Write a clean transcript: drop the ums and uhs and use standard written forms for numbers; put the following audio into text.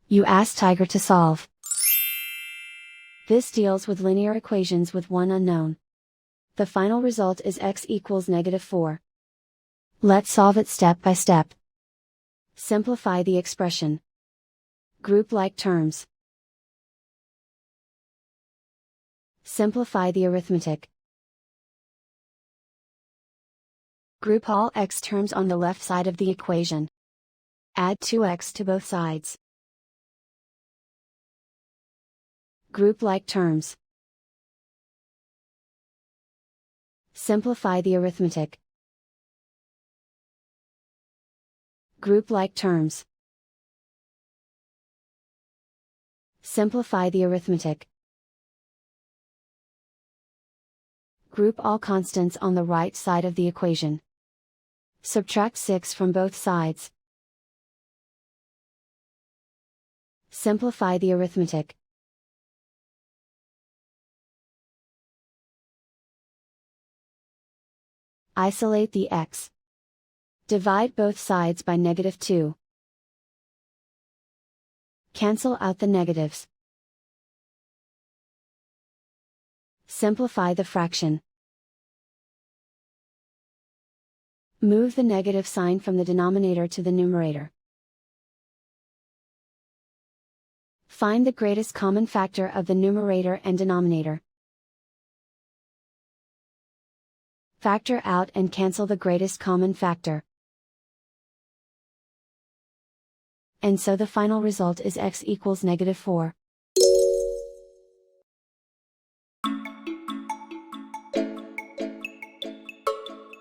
You ask Tiger to solve. This deals with linear equations with one unknown. The final result is x equals -4. Let's solve it step by step. Simplify the expression. Group like terms. Simplify the arithmetic. Group all x terms on the left side of the equation. Add 2x to both sides. Group like terms. Simplify the arithmetic. Group like terms. Simplify the arithmetic. Group all constants on the right side of the equation. Subtract 6 from both sides. Simplify the arithmetic. Isolate the x. Divide both sides by -2. Cancel out the negatives. Simplify the fraction. Move the negative sign from the denominator to the numerator. Find the greatest common factor of the numerator and denominator. Factor out and cancel the greatest common factor. And so the final result is x equals -4.